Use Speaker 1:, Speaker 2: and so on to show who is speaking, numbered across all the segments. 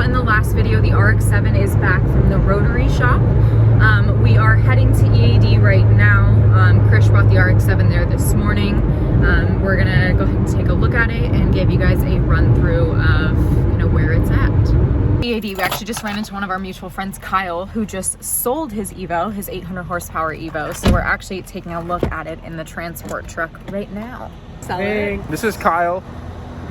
Speaker 1: in the last video, the RX7 is back from the rotary shop. We are heading to EAD right now. Krish brought the RX7 there this morning. We're gonna go ahead and take a look at it and give you guys a run through of where it's at. EAD, we actually just ran into one of our mutual friends, Kyle, who just sold his Evo, his 800 horsepower Evo. So we're actually taking a look at it in the transport truck right now.
Speaker 2: Hey, this is Kyle.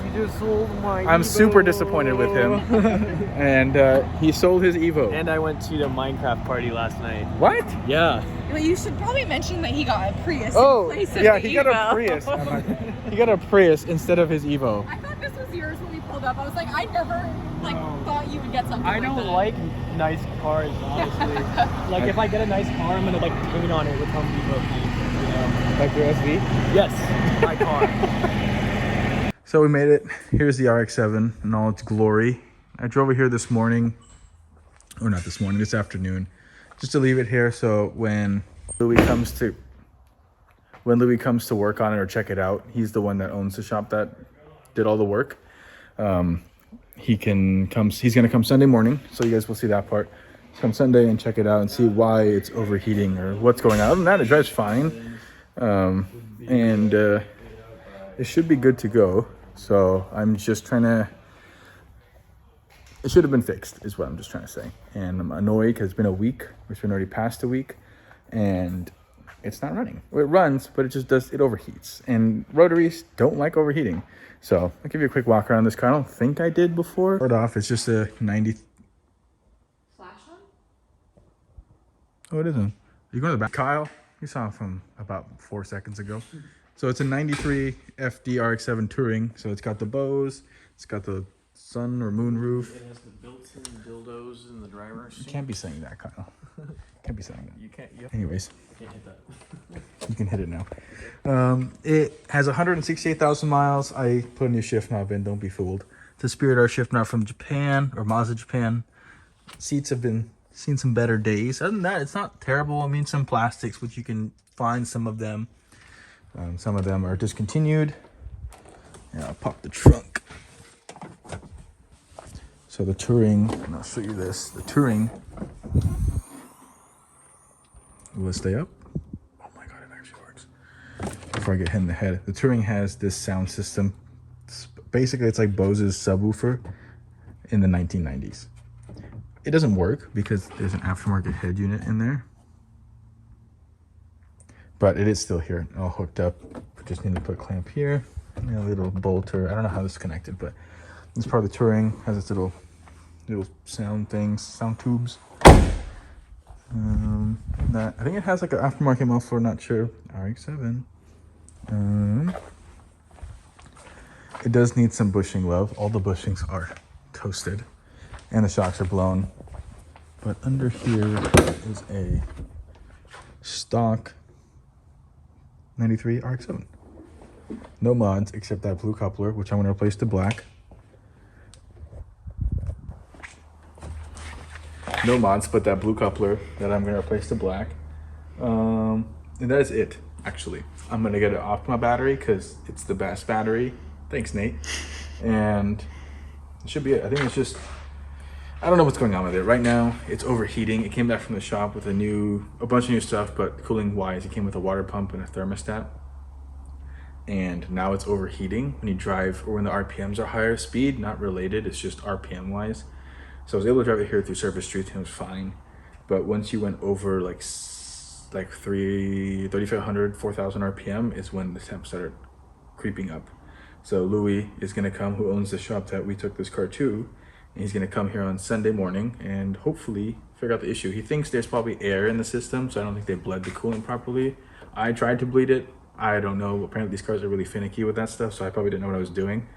Speaker 3: You just sold my
Speaker 2: I'm
Speaker 3: Evo.
Speaker 2: super disappointed with him. And he sold his Evo.
Speaker 3: And I went to the Minecraft party last night.
Speaker 2: What?
Speaker 3: Yeah.
Speaker 1: Well, you should probably mention that he got a Prius.
Speaker 2: Oh,
Speaker 1: in place of
Speaker 2: yeah,
Speaker 1: the
Speaker 2: he got a
Speaker 1: Evo.
Speaker 2: Prius. He got a Prius instead of his Evo.
Speaker 1: I thought this was yours when we pulled up. I was like, I never thought you would get something
Speaker 3: I don't like nice cars, honestly. Like if I get a nice car, I'm gonna like tune on it with Home Depot paint, you know.
Speaker 2: Like your SV?
Speaker 3: Yes, my car.
Speaker 2: So we made it. Here's the RX-7 in all its glory. I drove it here this morning, or not this morning, this afternoon, just to leave it here so when Louis comes to work on it or check it out, he's the one that owns the shop that did all the work. He's gonna come Sunday morning, so you guys will see that part. Come Sunday and check it out and see why it's overheating or what's going on. Other than that, it drives fine, and it should be good to go. So I'm just trying to, it should have been fixed is what I'm just trying to say. And I'm annoyed because it's been a week, it's been already past a week, and it's not running. Well, it runs, but it overheats. And rotaries don't like overheating. So I'll give you a quick walk around this car. I don't think I did before. Start off, it's just a 90.
Speaker 1: Flash on?
Speaker 2: Oh, it isn't. You go to the back. Kyle, you saw him from about 4 seconds ago. So it's a 93 FD RX-7 Touring. So it's got the bows, it's got the sun or moon roof.
Speaker 3: It has the built-in dildos in the driver's seat.
Speaker 2: You can't be saying that, Kyle. Can't be saying that.
Speaker 3: You can't.
Speaker 2: Anyways,
Speaker 3: You can't hit that.
Speaker 2: you can hit it now. It has 168,000 miles. I put a new shift knob in. Don't be fooled. It's a Spirit R shift knob from Japan or Mazda Japan. Seats have seen some better days. Other than that, it's not terrible. I mean, some plastics, which you can find some of them. Some of them are discontinued. And I'll pop the trunk. So the Touring, and I'll show you this. The Touring, will it stay up? Oh my God, it actually works. Before I get hit in the head, the Touring has this sound system. Basically, it's like Bose's subwoofer in the 1990s. It doesn't work because there's an aftermarket head unit in there. But it is still here, all hooked up. We just need to put a clamp here, and a little bolter. I don't know how this is connected, but this part of the Touring has its little sound things, sound tubes. I think it has like an aftermarket muffler, not sure. RX-7. It does need some bushing love. All the bushings are toasted, and the shocks are blown. But under here is a stock 93 RX-7. No mods except that blue coupler, which I'm going to replace to black. No mods, but that blue coupler that I'm going to replace to black. And that is it, actually. I'm going to get it off my battery because it's the best battery. Thanks, Nate. And it should be it. I think it's just, I don't know what's going on with it. Right now, it's overheating. It came back from the shop with a bunch of new stuff, but cooling wise, it came with a water pump and a thermostat. And now it's overheating when you drive or when the RPMs are higher. Speed, not related, it's just RPM wise. So I was able to drive it here through surface streets and it was fine. But once you went over like 3,500, 4,000 RPM is when the temps started creeping up. So Louis is gonna come, who owns the shop that we took this car to, and he's gonna come here on Sunday morning and hopefully figure out the issue. He thinks there's probably air in the system, so I don't think they bled the coolant properly. I tried to bleed it. I don't know. Apparently these cars are really finicky with that stuff, so I probably didn't know what I was doing.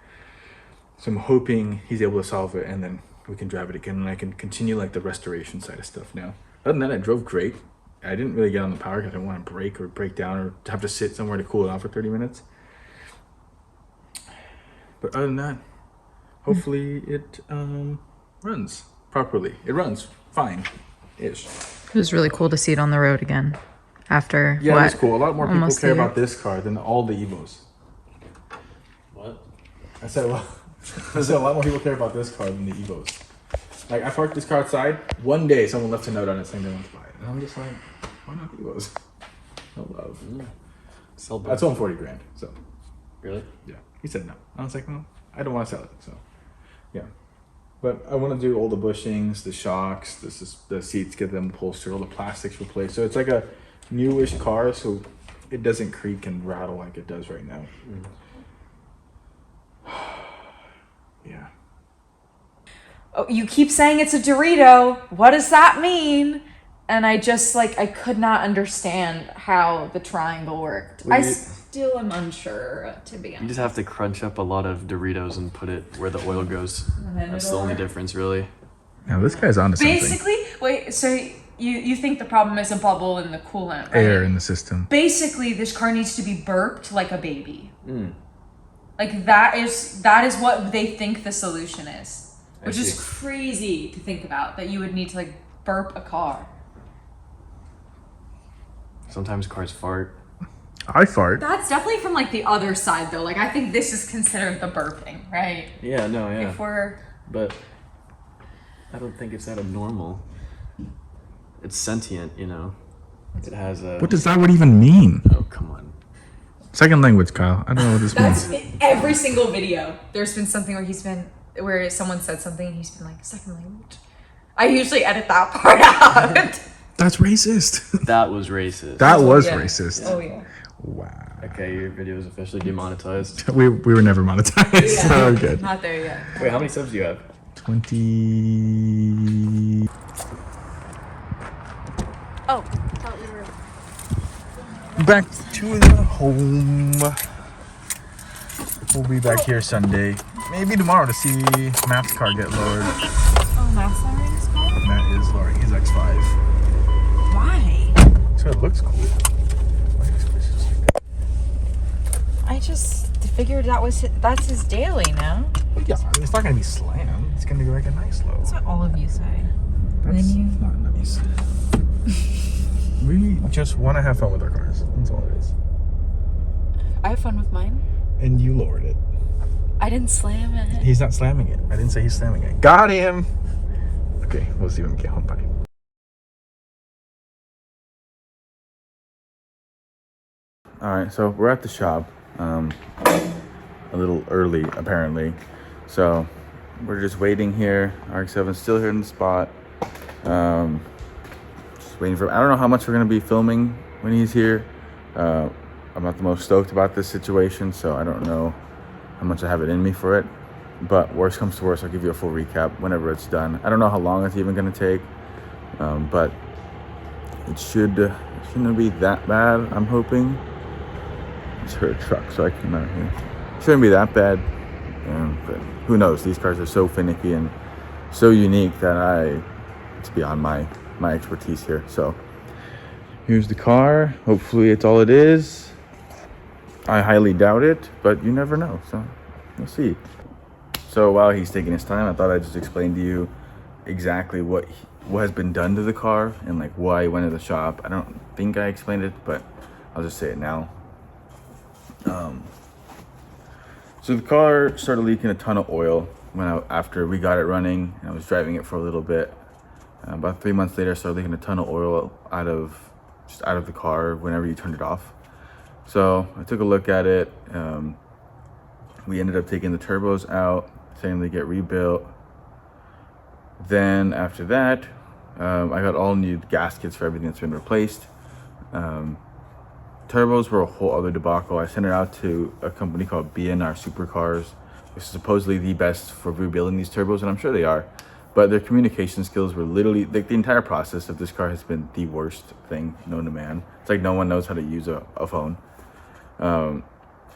Speaker 2: So I'm hoping he's able to solve it and then we can drive it again and I can continue like the restoration side of stuff now. Other than that, I drove great. I didn't really get on the power because I didn't want to brake or break down or have to sit somewhere to cool it off for 30 minutes. But other than that, hopefully it runs properly. It runs fine-ish.
Speaker 1: It was really cool to see it on the road again after
Speaker 2: Yeah, it was cool. A lot more people care
Speaker 1: a
Speaker 2: about this car than all the Evos.
Speaker 3: What?
Speaker 2: I said a lot more people care about this car than the Evos. Like, I parked this car outside. One day, someone left a note on it saying they want to buy it. And I'm just like, why not those? No love.
Speaker 4: Sell both.
Speaker 2: That's on 40 grand. So,
Speaker 4: Really?
Speaker 2: yeah. He said no. I was like, well, I don't want to sell it. So, yeah. But I want to do all the bushings, the shocks, the seats, get them upholstered, all the plastics replaced. So it's like a newish car, so it doesn't creak and rattle like it does right now. Yeah.
Speaker 1: Oh, you keep saying it's a Dorito. What does that mean? And I just I could not understand how the triangle worked.
Speaker 4: Well,
Speaker 1: I still am unsure, to be honest.
Speaker 4: You just have to crunch up a lot of Doritos and put it where the oil goes. That's the only difference, really.
Speaker 2: Now this guy's onto something.
Speaker 1: Basically, wait, so you think the problem is a bubble in the coolant, right?
Speaker 2: Air in the system.
Speaker 1: Basically, this car needs to be burped like a baby. Like that is what they think the solution is. Which is crazy to think about, that you would need to burp a car.
Speaker 4: Sometimes cars fart.
Speaker 2: I fart.
Speaker 1: That's definitely from the other side though. I think this is considered the burping, right?
Speaker 4: Yeah, no, yeah.
Speaker 1: If we're
Speaker 4: But I don't think it's that abnormal. It's sentient, you know. It has a...
Speaker 2: What does that word even mean?
Speaker 4: Oh, come on.
Speaker 2: Second language, Kyle. I don't know what this
Speaker 1: that's
Speaker 2: means.
Speaker 1: in every single video. There's been something where someone said something and he's been like, second language. I usually edit that part out.
Speaker 2: That's racist.
Speaker 4: That was racist.
Speaker 2: That was
Speaker 1: yeah.
Speaker 2: racist.
Speaker 1: Oh yeah.
Speaker 2: Wow.
Speaker 4: Okay, your video is officially demonetized.
Speaker 2: We were never monetized, so we're good.
Speaker 1: Not there yet.
Speaker 4: Wait, how many subs do you have?
Speaker 2: 20.
Speaker 1: Oh, thought we were.
Speaker 2: Back to the home. We'll be back here Sunday. Maybe tomorrow to see Matt's car get lowered.
Speaker 1: Oh, Matt's lowering his car?
Speaker 2: Matt is lowering his X5.
Speaker 1: Why?
Speaker 2: So it looks cool.
Speaker 1: I just figured that's his daily now.
Speaker 2: Yeah, I mean, it's not gonna be slammed. It's gonna be like a nice low.
Speaker 1: That's what all of you say.
Speaker 2: That's
Speaker 1: then you-
Speaker 2: not nice. We just want to have fun with our cars. That's all it is.
Speaker 1: I have fun with mine.
Speaker 2: And you lowered it.
Speaker 1: I didn't slam it.
Speaker 2: He's not slamming it. I didn't say he's slamming it. Got him! Okay, we'll see when we get home. Bye. Alright, so we're at the shop. A little early, apparently. So, we're just waiting here. RX7's still here in the spot. Just waiting for... I don't know how much we're going to be filming when he's here. I'm not the most stoked about this situation, so I don't know how much I have it in me for it. But worst comes to worst, I'll give you a full recap whenever it's done. I don't know how long it's even going to take, but it shouldn't be that bad, I'm hoping. It's her truck, so I cannot hear. Shouldn't be that bad, but who knows? These cars are so finicky and so unique that it's beyond my expertise here. So here's the car. Hopefully it's all it is. I highly doubt it, but you never know, so we'll see. So while he's taking his time, I thought I'd just explain to you exactly what has been done to the car and why I went to the shop. I don't think I explained it, but I'll just say it now. So the car started leaking a ton of oil after we got it running, and I was driving it for a little bit. About 3 months later, I started leaking a ton of oil out of the car whenever you turned it off. So I took a look at it. We ended up taking the turbos out, saying they get rebuilt. Then after that, I got all new gaskets for everything that's been replaced. Turbos were a whole other debacle. I sent it out to a company called BNR Supercars, which is supposedly the best for rebuilding these turbos, and I'm sure they are. But their communication skills were literally, the entire process of this car has been the worst thing known to man. It's like no one knows how to use a phone. I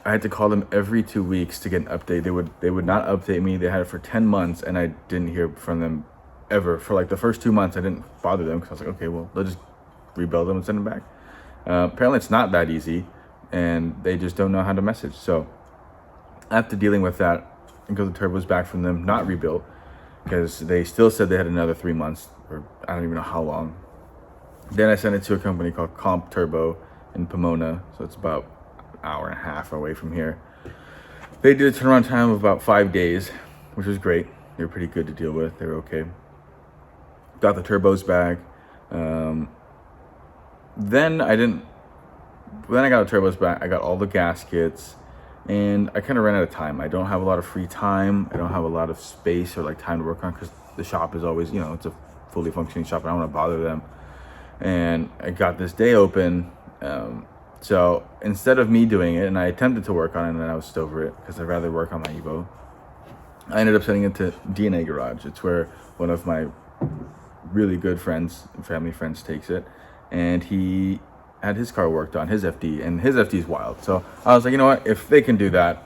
Speaker 2: had to call them every 2 weeks to get an update. They would not update me. They had it for 10 months, and I didn't hear from them ever. For the first 2 months, I didn't bother them because I was like, okay, well, they'll just rebuild them and send them back. Apparently it's not that easy, and they just don't know how to message. So after dealing with that, I got the turbos back from them, not rebuilt, because they still said they had another 3 months, or I don't even know how long. Then I sent it to a company called Comp Turbo in Pomona, so it's about an hour and a half away from here. They did a turnaround time of about 5 days, which was great. They were pretty good to deal with. They were okay. got the turbos back. Then I got the turbos back. I got all the gaskets, and I kind of ran out of time. I don't have a lot of free time. I don't have a lot of space or like time to work on, because the shop is always, you know, it's a fully functioning shop. I don't want to bother them. And I got this day open. So instead of me doing it, and I attempted to work on it, and then I was just over it because I'd rather work on my Evo, I ended up sending it to DNA Garage. It's where one of my really good friends, family friends, takes it, and he had his car worked on, his FD, and his FD is wild. So I was like, you know what, if they can do that,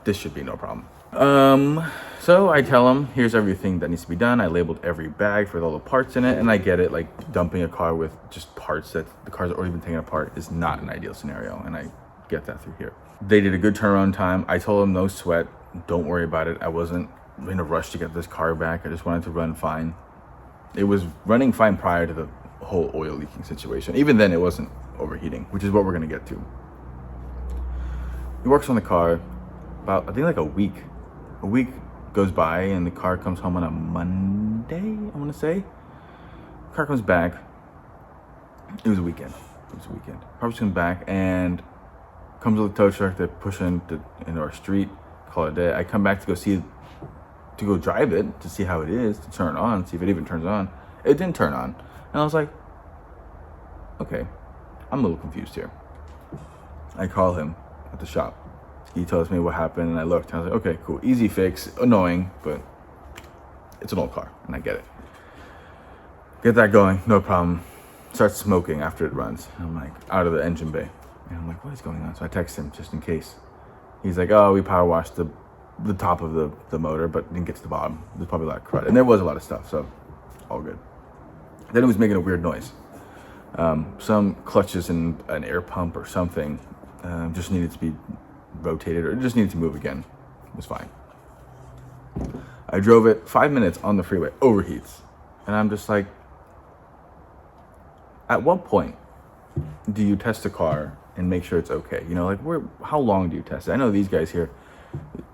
Speaker 2: this should be no problem. So I tell him, here's everything that needs to be done. I labeled every bag with all the parts in it, and I get it, like dumping a car with just parts that the car's already been taken apart is not an ideal scenario, and I get that through here. They did a good turnaround time. I told them no sweat, don't worry about it. I wasn't in a rush to get this car back. I just wanted to run fine. It was running fine prior to the whole oil leaking situation. Even then, it wasn't overheating, which is what we're gonna get to. He works on the car about, I think, like a week. A week goes by, and the car comes home on a Monday, I want to say. Car comes back. It was a weekend. Car comes back and comes with a tow truck. They push into our street, call it a day. I come back to go drive it to see how it is, to turn it on, see if it even turns on. It didn't turn on, and I was like, okay, I'm a little confused here. I call him at the shop. He tells me what happened, and I looked, and I was like, okay, cool, easy fix, annoying, but it's an old car, and I get it. Get that going, no problem. Starts smoking after it runs. I'm like, out of the engine bay. And I'm like, what is going on? So I text him just in case. He's like, oh, we power washed the top of the motor, but didn't get to the bottom. There's probably a lot of crud, and there was a lot of stuff, so all good. Then it was making a weird noise. Some clutches and an air pump or something just needed to be rotated, or it just needed to move again. It was fine. I drove it 5 minutes on the freeway, overheats, and I'm just like, at what point do you test a car and make sure it's okay? You know, like, how long do you test it? I know these guys here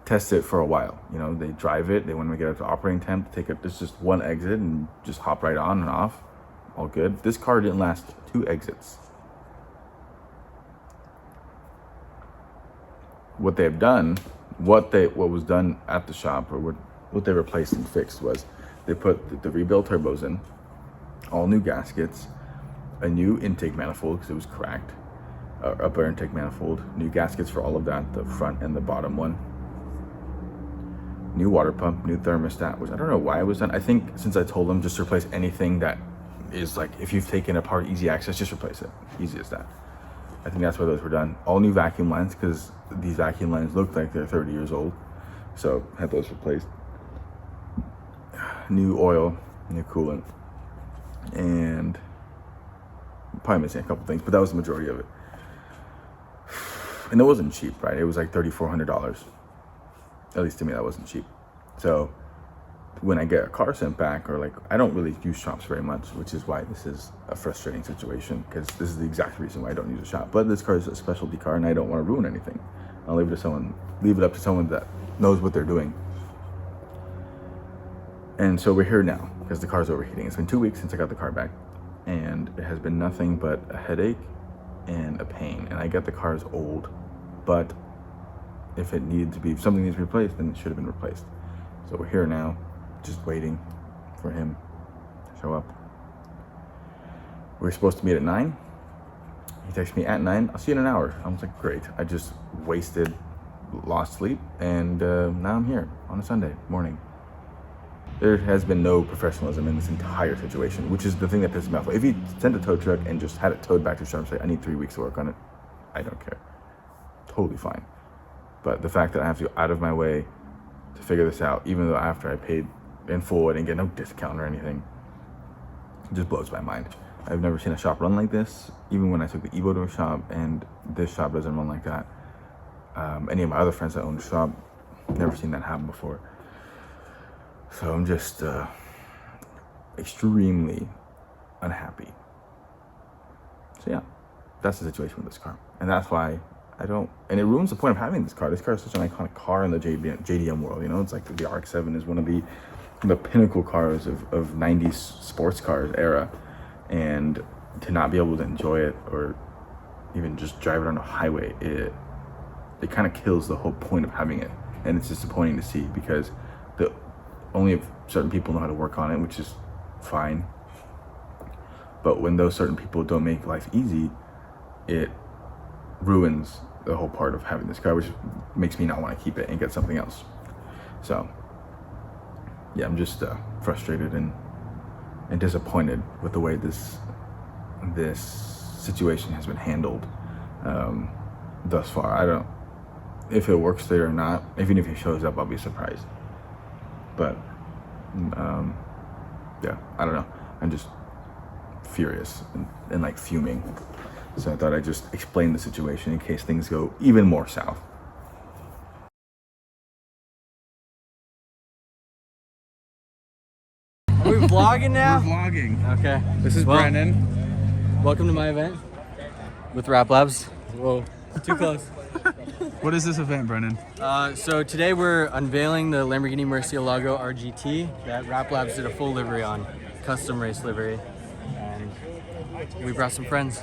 Speaker 2: test it for a while. You know, they drive it, they want to get it to operating temp, there's just one exit and just hop right on and off, all good. This car didn't last 2 exits. What they have done, what was done at the shop, or what they replaced and fixed, was they put the rebuilt turbos in, all new gaskets, a new intake manifold because it was cracked, upper intake manifold, new gaskets for all of that, the front and the bottom one, new water pump, new thermostat, which I don't know why it was done. I think since I told them just replace anything that is like, if you've taken apart easy access, just replace it, easy as that. I think that's why those were done. All new vacuum lines, because these vacuum lines look like they're 30 years old. So had those replaced. New oil, new coolant, and probably missing a couple things, but that was the majority of it. And it wasn't cheap, right? It was like $3,400. At least to me, that wasn't cheap. So when I get a car sent back, or like, I don't really use shops very much, which is why this is a frustrating situation, because this is the exact reason why I don't use a shop. But this car is a specialty car, and I don't want to ruin anything. I'll leave it up to someone that knows what they're doing. And so we're here now because the car's overheating. It's been 2 weeks since I got the car back, and it has been nothing but a headache and a pain. And I get the car is old, but if something needs to be replaced, then it should have been replaced. So we're here now, just waiting for him to show up. We're supposed to meet at 9. He texted me at 9, I'll see you in an hour. I was like, great. I just lost sleep, and now I'm here on a Sunday morning. There has been no professionalism in this entire situation, which is the thing that pisses me off. If he sent a tow truck and just had it towed back to the shop and say, I need 3 weeks to work on it, I don't care. Totally fine. But the fact that I have to go out of my way to figure this out, even though after I paid in full, I didn't get no discount or anything, it just blows my mind. I've never seen a shop run like this, even when I took the Evo to a shop, and this shop doesn't run like that. Any of my other friends that own the shop, never seen that happen before. So I'm just extremely unhappy. So yeah, that's the situation with this car. And that's why and it ruins the point of having this car. This car is such an iconic car in the JDM world, you know? It's like the RX7 is one of the the pinnacle cars of 90s sports cars era, and to not be able to enjoy it or even just drive it on a highway, it kind of kills the whole point of having it. And it's disappointing to see, because only certain people know how to work on it, which is fine. But when those certain people don't make life easy, it ruins the whole part of having this car, which makes me not want to keep it and get something else. So yeah, I'm just frustrated and disappointed with the way this situation has been handled thus far. I don't, if it works there or not. Even if it shows up, I'll be surprised. But yeah, I don't know. I'm just furious and like fuming. So I thought I'd just explain the situation in case things go even more south.
Speaker 3: Are we vlogging now?
Speaker 2: We're vlogging.
Speaker 3: Okay.
Speaker 2: This is Brennan.
Speaker 3: Welcome to my event with Rap Labs. Whoa, too close.
Speaker 2: What is this event, Brennan?
Speaker 3: So today we're unveiling the Lamborghini Murcielago R-GT that Rap Labs did a full livery on, custom race livery, and we brought some friends.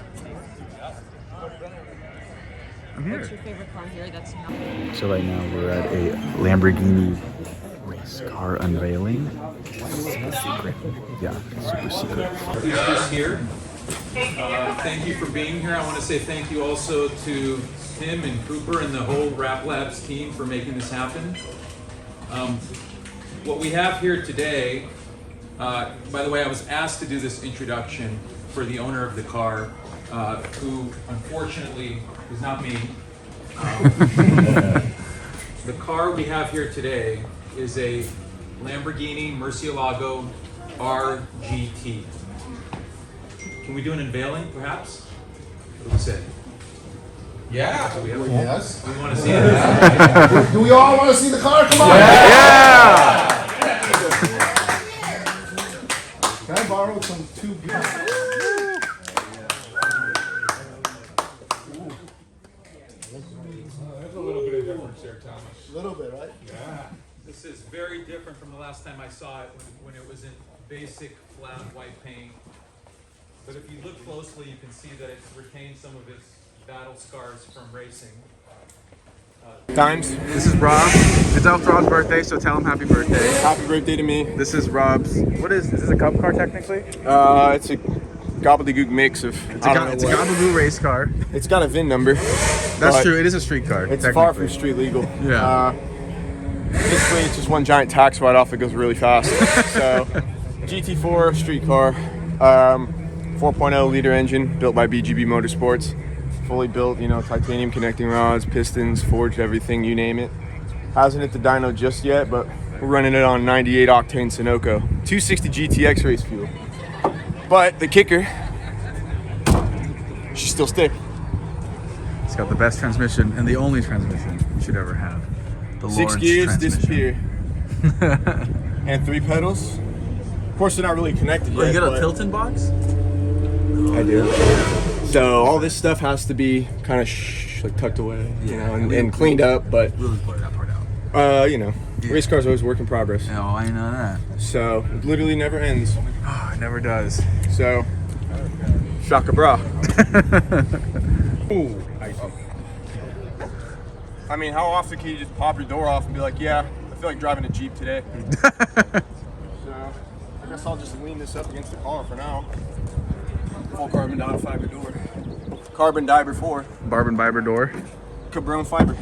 Speaker 2: I'm here.
Speaker 1: What's your favorite car here that's not?
Speaker 2: So right now we're at a Lamborghini Racecar unveiling. Super secret. Yeah, super secret.
Speaker 5: Who's here. Thank you for being here. I want to say thank you also to Tim and Cooper and the whole Rap Labs team for making this happen. What we have here today, by the way, I was asked to do this introduction for the owner of the car, who unfortunately is not me. The car we have here today is a Lamborghini Murcielago R-GT. Can we do an unveiling, perhaps? What do we say?
Speaker 6: Yeah.
Speaker 5: Do we have
Speaker 6: Yes.
Speaker 5: we want to see it?
Speaker 6: Do we all want to see the car? Come on.
Speaker 2: Yeah!
Speaker 6: Can I borrow some two?
Speaker 5: There's a little bit of difference there, Thomas.
Speaker 6: A little bit, right?
Speaker 5: Yeah. This is very different from the last time I saw it when it was in basic flat white paint. But if you look closely, you can see that it's retained some of its battle scars from racing.
Speaker 7: Times.
Speaker 2: This is Rob. It's Rob's birthday, so tell him happy birthday.
Speaker 7: Happy birthday to me.
Speaker 2: This is Rob's. Is this a cup car technically?
Speaker 7: It's a gobbledygook mix of.
Speaker 2: It's a Gabagoo race car.
Speaker 7: It's got a VIN number.
Speaker 2: That's true. It is a street car.
Speaker 7: It's far from street legal.
Speaker 2: Yeah.
Speaker 7: Basically, it's just one giant tax write-off that goes really fast. So, GT4 street car, 4.0 liter engine built by BGB Motorsports. Fully built, you know, titanium connecting rods, pistons, forged, everything, you name it. Hasn't hit the dyno just yet, but we're running it on 98 octane Sunoco, 260 GTX race fuel. But the kicker, she still stick.
Speaker 2: It's got the best transmission and the only transmission you should ever have. The
Speaker 7: 6
Speaker 2: Lawrence
Speaker 7: gears
Speaker 2: transmission.
Speaker 7: disappear. And 3 pedals. Of course, they're not really connected yet.
Speaker 2: You got a
Speaker 7: but
Speaker 2: Tilton box?
Speaker 7: I do. So all this stuff has to be kind of like tucked away, you know, and cleaned up. But
Speaker 2: We'll just blur that part out.
Speaker 7: you know, race cars always work in progress.
Speaker 2: No, I know that.
Speaker 7: So it literally never ends.
Speaker 2: Oh, it never does.
Speaker 7: So shaka bra. Ooh, I mean, how often can you just pop your door off and be like, yeah, I feel like driving a Jeep today? So I guess I'll just lean this up against the car for now. Full carbon fiber door. Carbon fiber 4.
Speaker 2: Barb and Biber door.
Speaker 7: Cabron fiber.